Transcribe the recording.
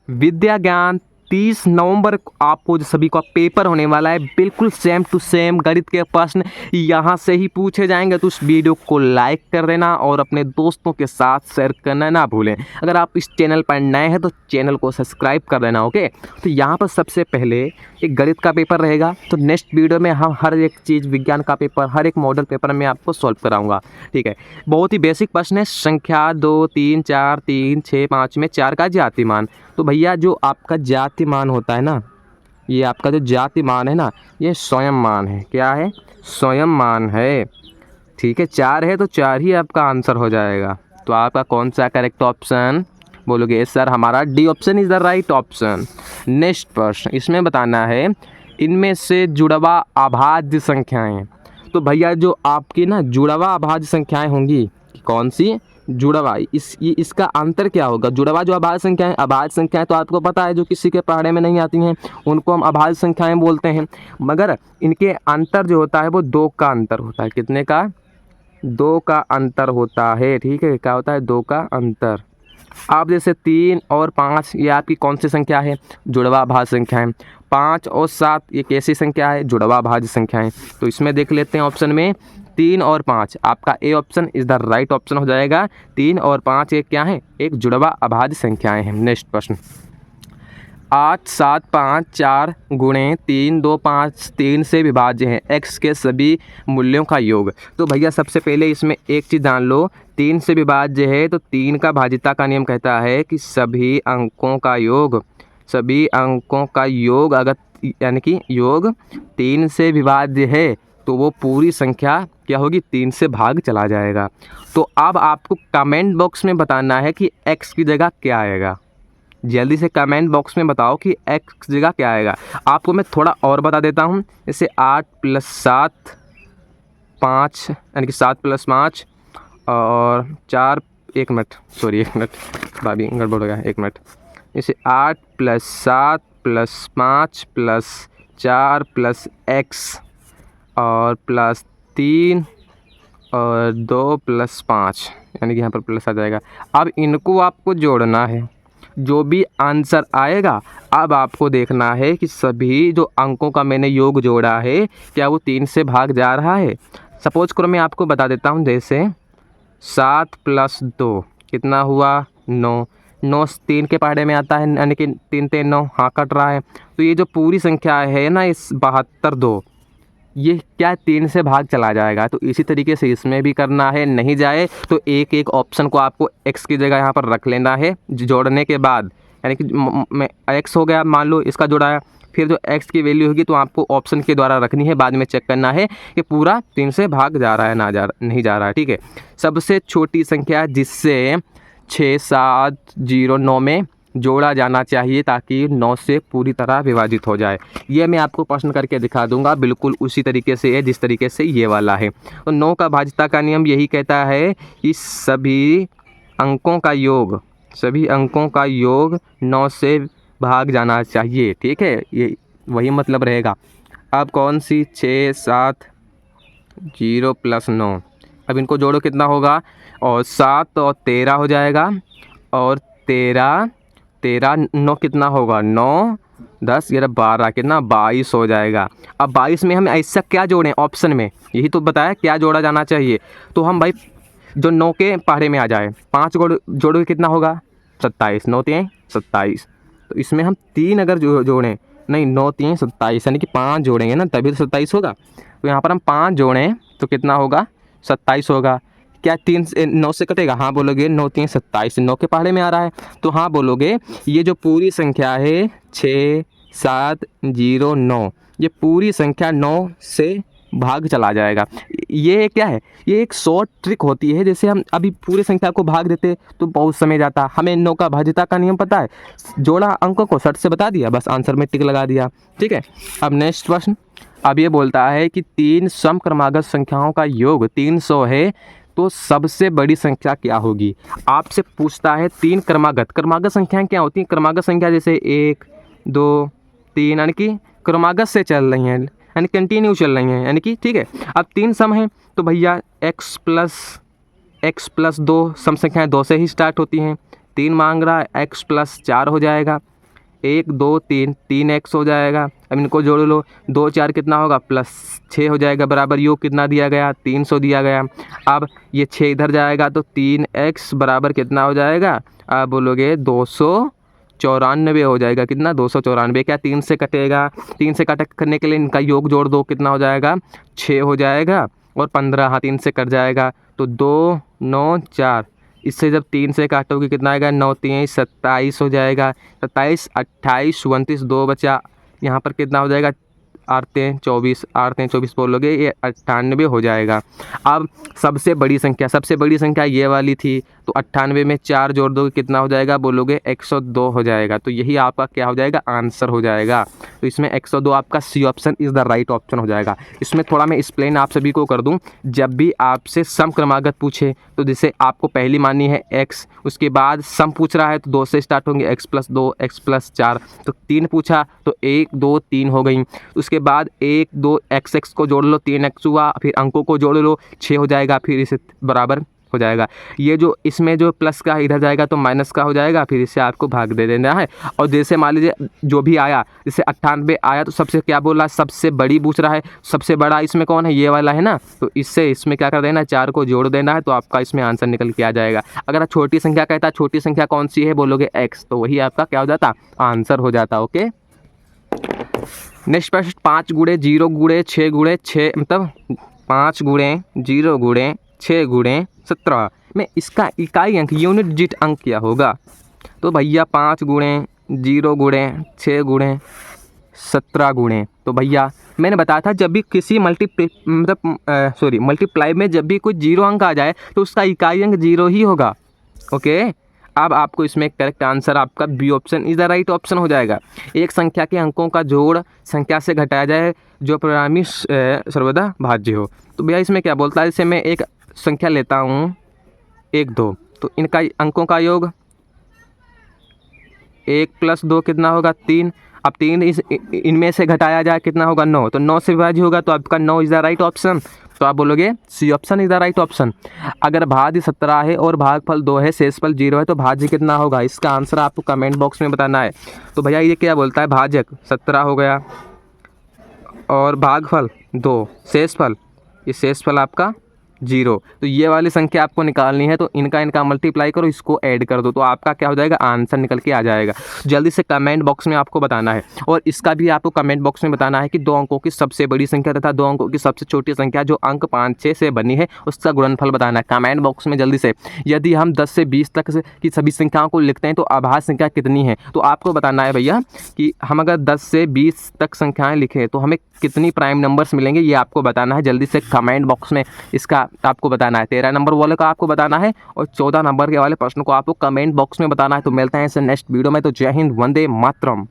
विद्या ज्ञान 30 नवंबर को आपको जो सभी का पेपर होने वाला है, बिल्कुल सेम टू सेम गणित के प्रश्न यहाँ से ही पूछे जाएंगे। तो उस वीडियो को लाइक कर देना और अपने दोस्तों के साथ शेयर करना ना भूलें। अगर आप इस चैनल पर नए हैं तो चैनल को सब्सक्राइब कर देना। ओके, तो यहाँ पर सबसे पहले एक गणित का पेपर रहेगा। तो नेक्स्ट वीडियो में हम हर एक चीज़ विज्ञान का पेपर, हर एक मॉडल पेपर में आपको सॉल्व कराऊंगा। ठीक है, बहुत ही बेसिक प्रश्न है। संख्या 2, 3, 4, 3, 6, 5 में 4 का ज्यातिमान। तो भैया जो आपका ज्यातिमान होता है ना, ये आपका जो ज्यातिमान है ना, ये स्वयं मान है। क्या है? स्वयं मान है। ठीक है, 4 है तो 4 ही आपका आंसर हो जाएगा। तो आपका कौन सा करेक्ट ऑप्शन बोलोगे? सर हमारा D option is the right option. Next प्रश्न, इसमें बताना है इनमें से जुड़वा अभाज्य संख्याएं। तो भैया जो आपकी ना जुड़वा अभाज्य संख्याएं होंगी, कौन सी? जुड़वा। इसका अंतर क्या होगा? जुड़वा जो अभाज्य संख्याएं, अभाज्य संख्याएं तो आपको पता है जो किसी के पढ़ने में नहीं आती हैं उनको हम अभाज्य संख्याएं बोलते हैं। मगर इनके अंतर जो होता है वो 2 का अंतर होता है। कितने का? 2 का अंतर होता है। ठीक है, क्या होता है? 2 का अंतर। आप जैसे 3 और 5 ये आपकी कौन सी संख्या है? जुड़वा अभाज्य संख्याएं। 5 और 7 ये कैसी संख्या है? जुड़वा अभाज्य संख्याएं। तो इसमें देख लेते हैं ऑप्शन में 3 और 5, आपका A option is the right option हो जाएगा। 3 और 5 ये क्या है? एक जुड़वा अभाज्य संख्याएं हैं। नेक्स्ट प्रश्न, 8, 7, 5, 4 गुणे 3, 2, 5 3 से विभाज्य है x के सभी मूल्यों का योग। तो भैया सबसे पहले इसमें एक चीज़ जान लो, 3 से विभाज्य है तो 3 का भाज्यता का नियम कहता है कि सभी अंकों का योग, सभी अंकों का योग अगर यानी कि योग 3 से विभाज्य है तो वो पूरी संख्या क्या होगी? 3 से भाग चला जाएगा। तो अब आपको कमेंट बॉक्स में बताना है कि x की जगह क्या आएगा। जल्दी से कमेंट बॉक्स में बताओ कि x जगह क्या आएगा। आपको मैं थोड़ा और बता देता हूँ, जैसे 8 + 7 5 यानी कि 7 + 5 और 4, 1 मिनट, सॉरी 1 मिनट भाभी गड़बड़ हो गया, 1 मिनट। जैसे 8 + 7 + 5 + 4 + x और +3 और 2 + 5 यानी कि यहाँ पर प्लस आ जाएगा। अब इनको आपको जोड़ना है, जो भी आंसर आएगा अब आपको देखना है कि सभी जो अंकों का मैंने योग जोड़ा है क्या वो 3 से भाग जा रहा है। सपोज करो मैं आपको बता देता हूँ, जैसे 7 + 2 कितना हुआ? 9। 9 3 के पहाड़े में आता है यानी कि 3 3 9, हाँ कट रहा है। तो ये जो पूरी संख्या है ना, इस 72 2 ये क्या 3 से भाग चला जाएगा। तो इसी तरीके से इसमें भी करना है। नहीं जाए तो एक एक ऑप्शन को आपको x की जगह यहाँ पर रख लेना है जोड़ने के बाद। यानी कि x हो गया, मान लो इसका जोड़ा, फिर जो x की वैल्यू होगी तो आपको ऑप्शन के द्वारा रखनी है। बाद में चेक करना है कि पूरा 3 से भाग जा रहा है नहीं जा रहा है। ठीक है, सबसे छोटी संख्या जिससे 6, 7, 0, 9 में जोड़ा जाना चाहिए ताकि 9 से पूरी तरह विभाजित हो जाए। ये मैं आपको प्रश्न करके दिखा दूंगा, बिल्कुल उसी तरीके से है जिस तरीके से ये वाला है। तो 9 का भाज्यता का नियम यही कहता है कि सभी अंकों का योग, सभी अंकों का योग 9 से भाग जाना चाहिए। ठीक है, ये वही मतलब रहेगा। अब कौन सी? 6, 7, 0 + 9, अब इनको जोड़ो कितना होगा? और 7 और 13 हो जाएगा, और 13 9 कितना होगा? 9 10 11 12 कितना? 22 हो जाएगा। अब 22 में हम ऐसा क्या जोड़ें? ऑप्शन में यही तो बताया क्या जोड़ा जाना चाहिए। तो हम भाई जो 9 के पहाड़े में आ जाए, 5 जोड़ोगे कितना होगा? 27। 9 3 27। तो इसमें हम 3 अगर जोड़ें, नहीं 9 3 27 यानी कि 5 जोड़ेंगे ना तभी तो 27 होगा। तो यहाँ पर हम 5 जोड़ें तो कितना होगा? 27 होगा। क्या 3 से 9 से कटेगा? हाँ बोलोगे। 9 3 27, 9 के पहाड़े में आ रहा है तो हाँ बोलोगे। ये जो पूरी संख्या है 6 7 0 9, ये पूरी संख्या 9 से भाग चला जाएगा। ये क्या है? ये एक शॉर्ट ट्रिक होती है। जैसे हम अभी पूरी संख्या को भाग देते तो बहुत समय जाता। हमें 9 का भाज्यता का नियम पता है, जोड़ा अंकों को शर्ट से बता दिया, बस आंसर में टिक लगा दिया। ठीक है, अब नेक्स्ट प्रश्न। अब ये बोलता है कि 3 समक्रमागत संख्याओं का योग 300 है तो सबसे बड़ी संख्या क्या होगी। आपसे पूछता है 3 क्रमागत संख्याएं क्या होती हैं? क्रमागत संख्या जैसे 1 2 3 यानी कि क्रमागत से चल रही हैं, यानी कंटिन्यू चल रही हैं, यानी कि ठीक है। अब 3 सम हैं तो भैया x + 2 सम संख्याएं 2 से ही स्टार्ट होती हैं। 3 मांग रहा है, x + 4 हो जाएगा। 1 2 3 3x हो जाएगा। अब इनको जोड़ लो, 2 4 कितना होगा +6 हो जाएगा, बराबर योग कितना दिया गया 300 दिया गया। अब ये 6 इधर जाएगा तो 3x बराबर कितना हो जाएगा, आप बोलोगे 294 हो जाएगा। कितना 294, क्या 3 से कटेगा, 3 से कट करने के लिए इनका योग जोड़ दो, कितना हो जाएगा 6 हो जाएगा और 15, हाँ 3 से कट जाएगा तो 2 9 4, इससे जब 3 से काटोगे कितना आएगा 9 3 27 हो जाएगा। 27 28 29 2 बचा, यहाँ पर कितना हो जाएगा 8 24, 8 24 बोलोगे ये 98 हो जाएगा। अब सबसे बड़ी संख्या ये वाली थी, तो 98 में 4 जोड़ दोगे कितना हो जाएगा, बोलोगे 102 हो जाएगा। तो यही आपका क्या हो जाएगा, आंसर हो जाएगा। तो इसमें 102 आपका C option is the right option हो जाएगा। इसमें थोड़ा मैं एक्सप्लेन आप सभी को कर दूं, जब भी आपसे सम क्रमागत पूछे तो जैसे आपको पहली माननी है x, उसके बाद सम पूछ रहा है तो 2 से स्टार्ट होंगे, x + 2 x + 4, तो 3 पूछा तो 1 2 3 हो गई। उसके बाद 1 2 x को जोड़ लो, 3x हुआ, फिर अंकों को जोड़ लो 6 हो जाएगा, फिर इसे बराबर हो जाएगा। ये जो इसमें जो प्लस का इधर जाएगा तो माइनस का हो जाएगा, फिर इसे आपको भाग दे देना है। और जैसे मान लीजिए जो भी आया, जैसे 98 आया तो सबसे क्या बोला, सबसे बड़ी पूछ रहा है, सबसे बड़ा इसमें कौन है, ये वाला है ना, तो इससे इसमें क्या कर देना है, 4 को जोड़ देना है, तो आपका इसमें आंसर निकल के आ जाएगा। अगर आप छोटी संख्या कहता है, छोटी संख्या कौन सी है, बोलोगे x, तो वही आपका क्या हो जाता, आंसर हो जाता। ओके, नेक्स्ट प्रश्न 5 गुणे 0 गुणे 6 गुणे 6, मतलब 5 गुणे 0 गुणे 6 गुणे 17 में इसका इकाई अंक यूनिट डिजिट अंक क्या होगा। तो भैया 5 गुणे 0 गुणे 6 गुणे 17 गुणे, तो भैया मैंने बताया था जब भी किसी मल्टीप्लाई में जब भी कोई 0 अंक आ जाए तो उसका इकाई अंक 0 ही होगा। ओके, अब आपको इसमें करेक्ट आंसर आपका B option is the right option हो जाएगा। एक संख्या के अंकों का जोड़ संख्या से घटाया जाए जो परिणामी सर्वदा भाज्य हो। तो भैया इसमें क्या बोलता है, जैसे मैं एक संख्या लेता हूँ 1 2, तो इनका अंकों का योग 1 + 2 कितना होगा 3। अब 3 इनमें से घटाया जाए कितना होगा 9, तो 9 से विभाज्य होगा, तो आपका 9 इज़ द राइट ऑप्शन। तो आप बोलोगे C option is the right option. अगर भाज्य 17 है और भागफल 2 है, शेषफल 0 है, तो भाज्य कितना होगा, इसका आंसर आपको कमेंट बॉक्स में बताना है। तो भैया ये क्या बोलता है, भाजक 17 हो गया और भागफल 2, शेषफल, ये शेषफल आपका 0, तो ये वाली संख्या आपको निकालनी है, तो इनका मल्टीप्लाई करो, इसको ऐड कर दो, तो आपका क्या हो जाएगा, आंसर निकल के आ जाएगा। जल्दी से कमेंट बॉक्स में आपको बताना है, और इसका भी आपको कमेंट बॉक्स में बताना है कि 2 अंकों की सबसे बड़ी संख्या तथा 2 अंकों की सबसे छोटी संख्या जो अंक 5 6 से बनी है उसका गुणनफल बताना है कमेंट बॉक्स में जल्दी से। यदि हम 10 से 20 तक की सभी संख्याओं को लिखते हैं तो अभाज्य संख्या कितनी है, तो आपको बताना है भैया कि हम अगर 10 से 20 तक संख्याएँ लिखें तो हमें कितनी प्राइम नंबर्स मिलेंगे, ये आपको बताना है। जल्दी से कमेंट बॉक्स में इसका आपको बताना है। 13 नंबर वाले का आपको बताना है और 14 नंबर के वाले प्रश्न को आपको कमेंट बॉक्स में बताना है। तो मिलते हैं इस नेक्स्ट वीडियो में। तो जय हिंद, वंदे मातरम।